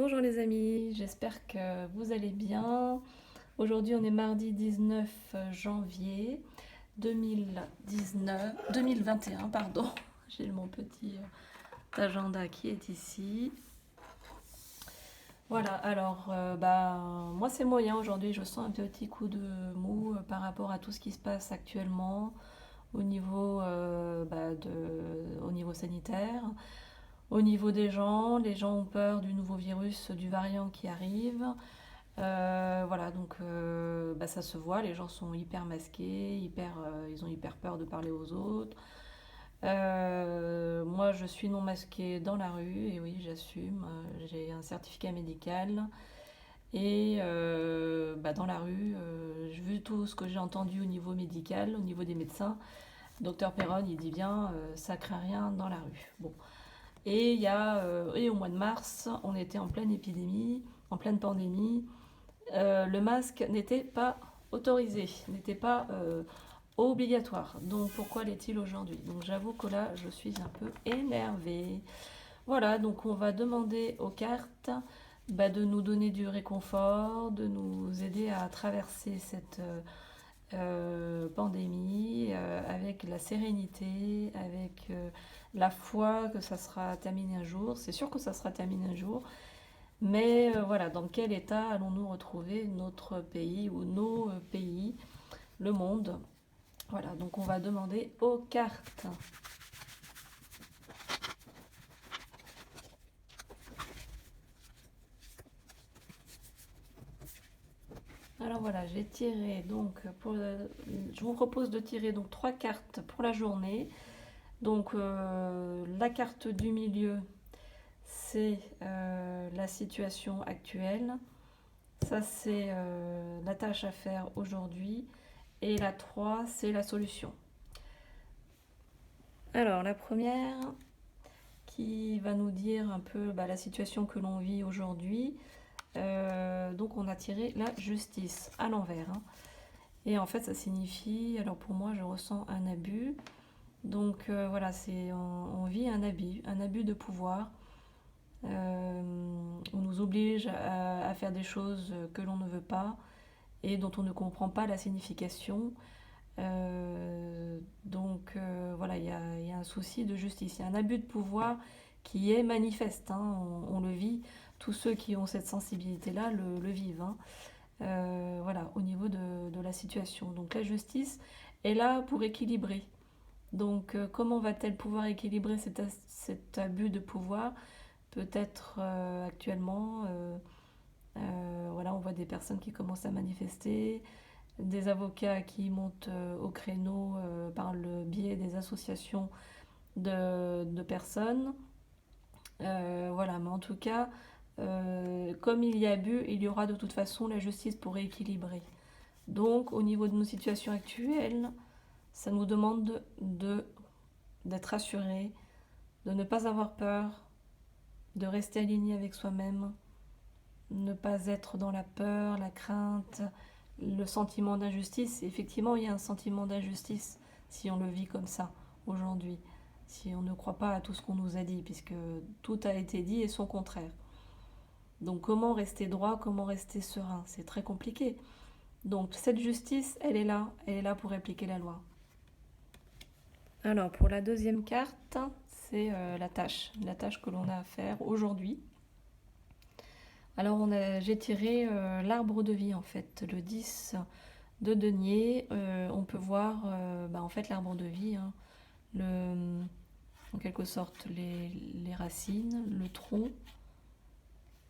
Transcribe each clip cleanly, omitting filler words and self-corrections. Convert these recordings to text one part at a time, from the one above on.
Bonjour les amis, j'espère que vous allez bien. Aujourd'hui on est mardi 19 janvier 2021, pardon. J'ai mon petit agenda qui est ici. Voilà, alors moi c'est moyen aujourd'hui, je sens un petit coup de mou par rapport à tout ce qui se passe actuellement au niveau, au niveau sanitaire. Au niveau des gens, les gens ont peur du nouveau virus, du variant qui arrive. Voilà, donc ça se voit, les gens sont hyper masqués, ils ont hyper peur de parler aux autres. Moi, je suis non masquée dans la rue, et oui, j'assume. J'ai un certificat médical. Et dans la rue, vu tout ce que j'ai entendu au niveau médical, au niveau des médecins, docteur Perron, il dit bien, ça craint rien dans la rue. Bon. Et au mois de mars, on était en pleine épidémie, en pleine pandémie. Le masque n'était pas autorisé, n'était pas obligatoire. Donc pourquoi l'est-il aujourd'hui? Donc j'avoue que là, je suis un peu énervée. Voilà, donc on va demander aux cartes de nous donner du réconfort, de nous aider à traverser cette pandémie avec la sérénité, avec la foi que ça sera terminé un jour. C'est sûr que ça sera terminé un jour. Mais voilà, dans quel état allons-nous retrouver notre pays ou nos pays, le monde? Voilà, donc on va demander aux cartes. Alors voilà, j'ai tiré donc je vous propose de tirer donc trois cartes pour la journée. Donc la carte du milieu, c'est la situation actuelle. Ça c'est la tâche à faire aujourd'hui. Et la 3, c'est la solution. Alors la première, qui va nous dire un peu la situation que l'on vit aujourd'hui. Donc on a tiré la justice à l'envers, hein. Et en fait ça signifie, alors pour moi je ressens un abus. Donc voilà, on vit un abus de pouvoir. On nous oblige à faire des choses que l'on ne veut pas et dont on ne comprend pas la signification. Voilà, il y a un souci de justice, il y a un abus de pouvoir qui est manifeste, hein, on le vit, tous ceux qui ont cette sensibilité-là le vivent, hein. Voilà, au niveau de la situation. Donc la justice est là pour équilibrer. Donc comment va-t-elle pouvoir équilibrer cet abus de pouvoir? Peut-être actuellement, voilà, on voit des personnes qui commencent à manifester, des avocats qui montent au créneau par le biais des associations de personnes. Voilà, mais en tout cas, comme il y a abus, il y aura de toute façon la justice pour rééquilibrer. Donc, au niveau de nos situations actuelles, ça nous demande d'être assurés, de ne pas avoir peur, de rester aligné avec soi-même, ne pas être dans la peur, la crainte, le sentiment d'injustice. Effectivement, il y a un sentiment d'injustice si on le vit comme ça aujourd'hui, si on ne croit pas à tout ce qu'on nous a dit, puisque tout a été dit et son contraire. Donc comment rester droit, comment rester serein? C'est très compliqué. Donc cette justice, elle est là pour appliquer la loi. Alors pour la deuxième carte, c'est la tâche que l'on a à faire aujourd'hui. Alors j'ai tiré l'arbre de vie en fait, le 10 de denier. On peut voir en fait l'arbre de vie, hein, en quelque sorte les racines, le tronc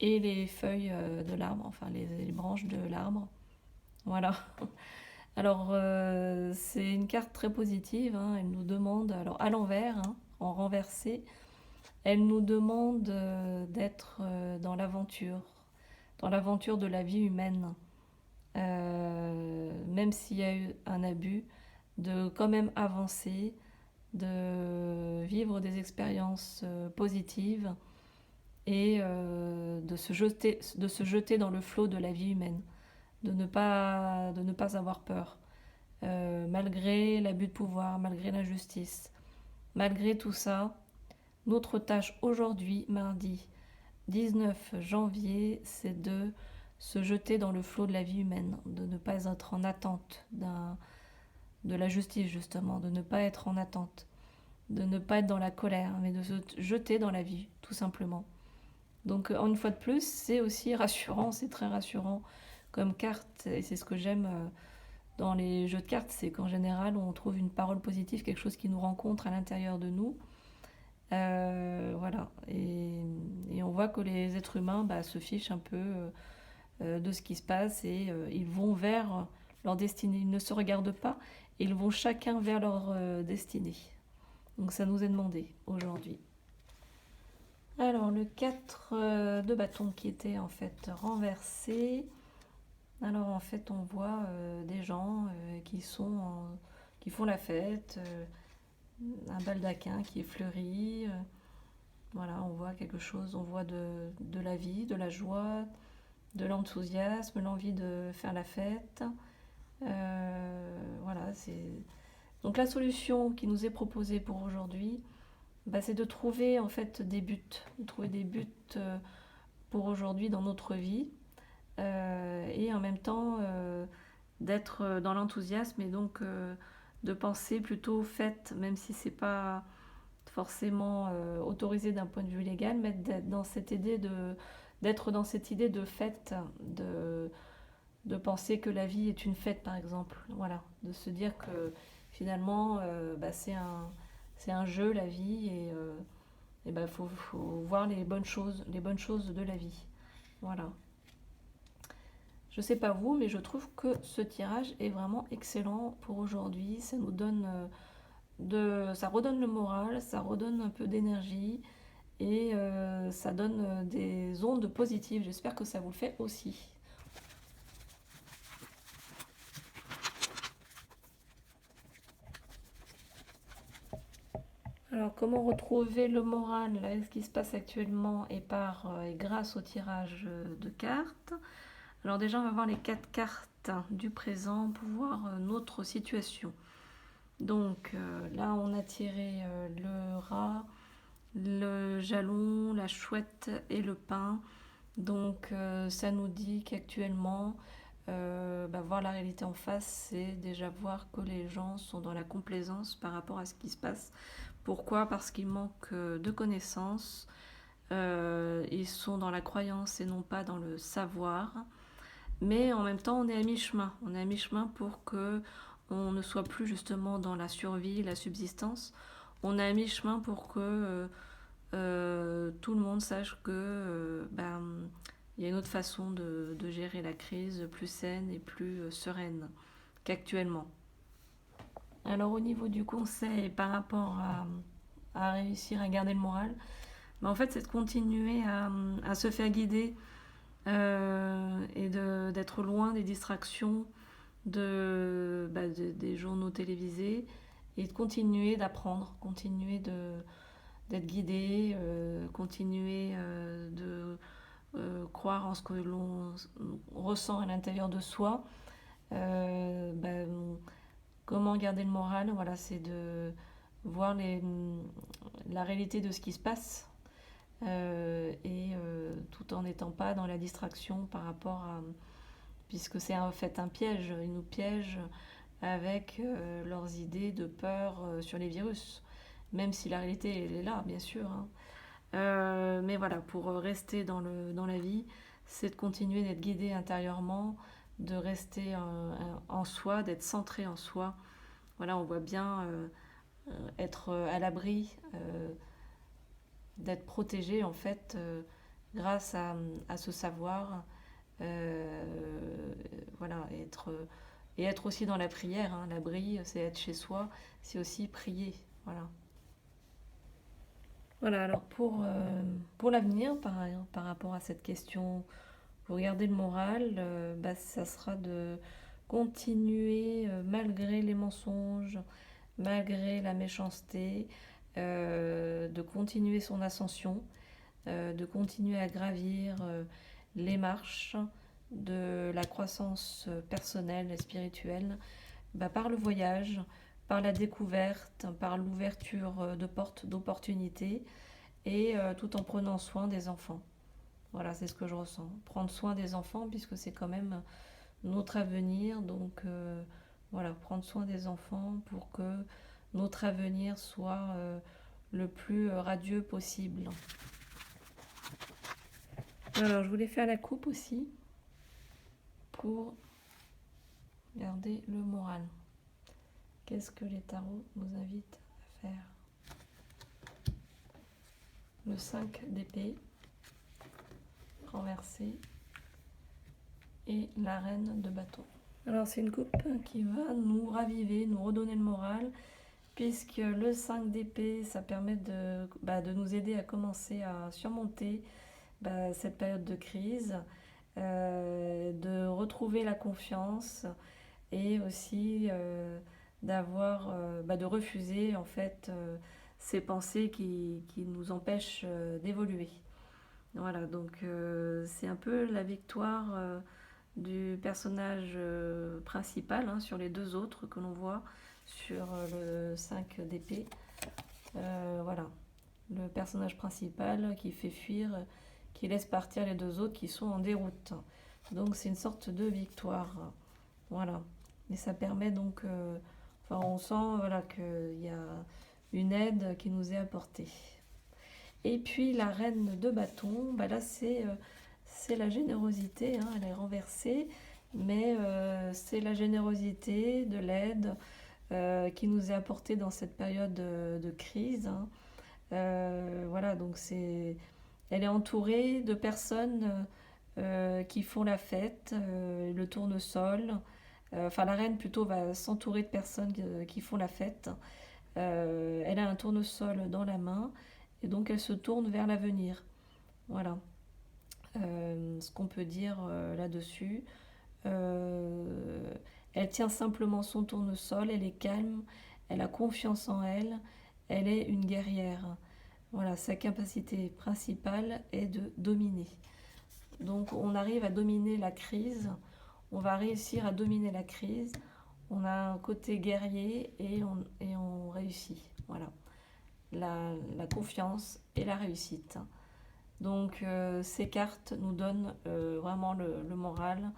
et les feuilles de l'arbre, enfin les branches de l'arbre. Voilà. Alors c'est une carte très positive, hein. Elle nous demande, alors à l'envers, hein, en renversé, elle nous demande d'être dans l'aventure de la vie humaine. Même s'il y a eu un abus, de quand même avancer, de vivre des expériences positives et de se jeter dans le flot de la vie humaine, de ne pas avoir peur, malgré l'abus de pouvoir, malgré l'injustice. Malgré tout ça, notre tâche aujourd'hui, mardi 19 janvier, c'est de se jeter dans le flot de la vie humaine, de ne pas être en attente de la justice justement, de ne pas être en attente, de ne pas être dans la colère, mais de se jeter dans la vie, tout simplement. Donc, une fois de plus, c'est aussi rassurant, c'est très rassurant comme carte, et c'est ce que j'aime dans les jeux de cartes, c'est qu'en général, on trouve une parole positive, quelque chose qui nous rencontre à l'intérieur de nous. Voilà, et on voit que les êtres humains se fichent un peu de ce qui se passe et ils vont vers leur destinée. Ils ne se regardent pas, ils vont chacun vers leur destinée. Donc ça nous est demandé aujourd'hui. Alors le 4 de bâton qui était en fait renversé. Alors en fait on voit des gens qui font la fête, un baldaquin qui est fleuri. Voilà, on voit quelque chose, on voit de la vie, de la joie, de l'enthousiasme, l'envie de faire la fête. Voilà, c'est... Donc la solution qui nous est proposée pour aujourd'hui, c'est de trouver en fait des buts, de trouver des buts pour aujourd'hui dans notre vie, et en même temps d'être dans l'enthousiasme et donc de penser plutôt fête, même si c'est pas forcément autorisé d'un point de vue légal, mais d'être dans cette idée de fête, de penser que la vie est une fête par exemple, voilà, de se dire que finalement c'est un jeu la vie et faut voir les bonnes choses de la vie, voilà. Je sais pas vous, mais je trouve que ce tirage est vraiment excellent pour aujourd'hui. Ça nous donne ça redonne le moral, ça redonne un peu d'énergie et ça donne des ondes positives. J'espère que ça vous le fait aussi. Alors, comment retrouver le moral là, ce qui se passe actuellement et et grâce au tirage de cartes. Alors déjà, on va voir les 4 cartes du présent pour voir notre situation. Donc là, on a tiré le rat, le jalon, la chouette et le pain. Donc ça nous dit qu'actuellement, voir la réalité en face, c'est déjà voir que les gens sont dans la complaisance par rapport à ce qui se passe. Pourquoi? Parce qu'ils manquent de connaissances, ils sont dans la croyance et non pas dans le savoir. Mais en même temps, on est à mi-chemin. On est à mi-chemin pour que on ne soit plus justement dans la survie, la subsistance. On est à mi-chemin pour que tout le monde sache que il y a une autre façon de gérer la crise plus saine et plus sereine qu'actuellement. Alors au niveau du conseil par rapport à réussir à garder le moral, en fait c'est de continuer à se faire guider et d'être loin des distractions des journaux télévisés et de continuer d'apprendre, d'être guidé, continuer de croire en ce que l'on ressent à l'intérieur de soi. Euh, bah, Comment garder le moral? Voilà, c'est de voir la réalité de ce qui se passe tout en n'étant pas dans la distraction par rapport à... Puisque c'est en fait un piège, ils nous piègent avec leurs idées de peur sur les virus, même si la réalité elle est là, bien sûr, hein. Mais voilà, pour rester dans la vie, c'est de continuer d'être guidé intérieurement, de rester en soi, d'être centré en soi. Voilà, on voit bien être à l'abri, d'être protégé en fait grâce à ce savoir. Voilà, et être aussi dans la prière, hein. L'abri, c'est être chez soi, c'est aussi prier. Voilà. Voilà, alors pour l'avenir, par rapport à cette question, pour garder le moral, ça sera de continuer, malgré les mensonges, malgré la méchanceté, de continuer son ascension, de continuer à gravir les marches de la croissance personnelle et spirituelle par le voyage, par la découverte, par l'ouverture de portes d'opportunités et tout en prenant soin des enfants. Voilà, c'est ce que je ressens. Prendre soin des enfants, puisque c'est quand même notre avenir. Donc voilà, prendre soin des enfants pour que notre avenir soit le plus radieux possible. Alors, je voulais faire la coupe aussi pour garder le moral. Qu'est-ce que les tarots nous invitent à faire? Le 5 d'épée renversé et la reine de bâton. Alors c'est une coupe qui va nous raviver, nous redonner le moral, puisque le 5 d'épée, ça permet de nous aider à commencer à surmonter cette période de crise, de retrouver la confiance et aussi de refuser en fait ces pensées qui nous empêchent d'évoluer. Voilà, donc c'est un peu la victoire du personnage principal sur les deux autres que l'on voit sur le 5 d'épée. Voilà, le personnage principal qui fait fuir, qui laisse partir les deux autres qui sont en déroute. Donc c'est une sorte de victoire. Voilà, et ça permet donc, on sent qu'il y a une aide qui nous est apportée. Et puis la reine de bâton, là c'est la générosité, elle est renversée, mais c'est la générosité, de l'aide qui nous est apportée dans cette période de crise. Voilà, donc elle est entourée de personnes qui font la fête, le tournesol. La reine plutôt va s'entourer de personnes qui font la fête. Elle a un tournesol dans la main et donc elle se tourne vers l'avenir. Voilà. Ce qu'on peut dire là-dessus. Elle tient simplement son tournesol, elle est calme, elle a confiance en elle, elle est une guerrière. Voilà, sa capacité principale est de dominer. Donc on arrive à dominer la crise, on va réussir à dominer la crise. On a un côté guerrier et on réussit. Voilà, la confiance et la réussite. Donc ces cartes nous donnent vraiment le moral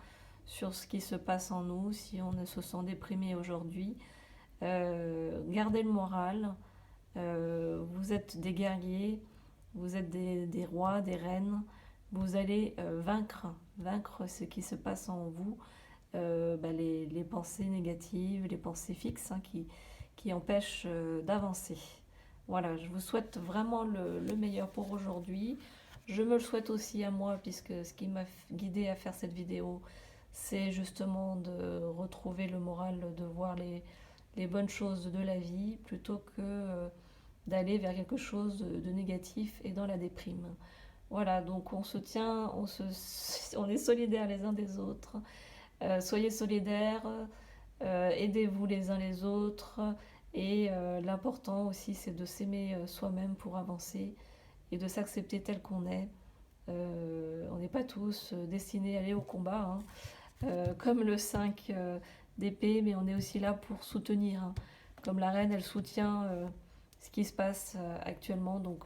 sur ce qui se passe en nous si on se sent déprimé aujourd'hui. Gardez le moral. Vous êtes des guerriers, vous êtes des rois, des reines. Vous allez vaincre ce qui se passe en vous, les pensées négatives, les pensées fixes qui empêchent d'avancer. Voilà, je vous souhaite vraiment le meilleur pour aujourd'hui. Je me le souhaite aussi à moi, puisque ce qui m'a guidée à faire cette vidéo, c'est justement de retrouver le moral, de voir les bonnes choses de la vie, plutôt que d'aller vers quelque chose de négatif et dans la déprime. Voilà, donc on se tient, on est solidaires les uns des autres. Soyez solidaires, aidez-vous les uns les autres. Et l'important aussi, c'est de s'aimer soi-même pour avancer et de s'accepter tel qu'on est. On n'est pas tous destinés à aller au combat, comme le 5 d'épée, mais on est aussi là pour soutenir. Comme la reine, elle soutient ce qui se passe actuellement. Donc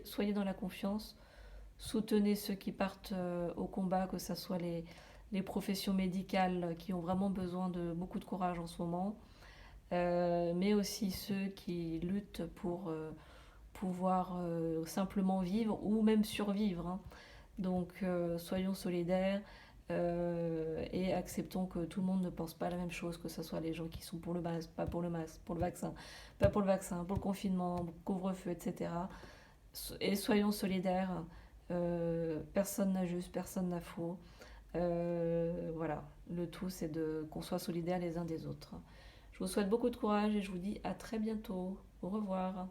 soyez dans la confiance, soutenez ceux qui partent au combat, que ce soit les professions médicales qui ont vraiment besoin de beaucoup de courage en ce moment, mais aussi ceux qui luttent pour pouvoir simplement vivre ou même survivre. Donc soyons solidaires et acceptons que tout le monde ne pense pas la même chose, que ce soit les gens qui sont pour le masque, pas pour le masque, pour le vaccin, pas pour le vaccin, pour le confinement, couvre-feu, etc. Et soyons solidaires. Personne n'a juste, personne n'a faux. Voilà, le tout c'est qu'on soit solidaires les uns des autres. Je vous souhaite beaucoup de courage et je vous dis à très bientôt. Au revoir.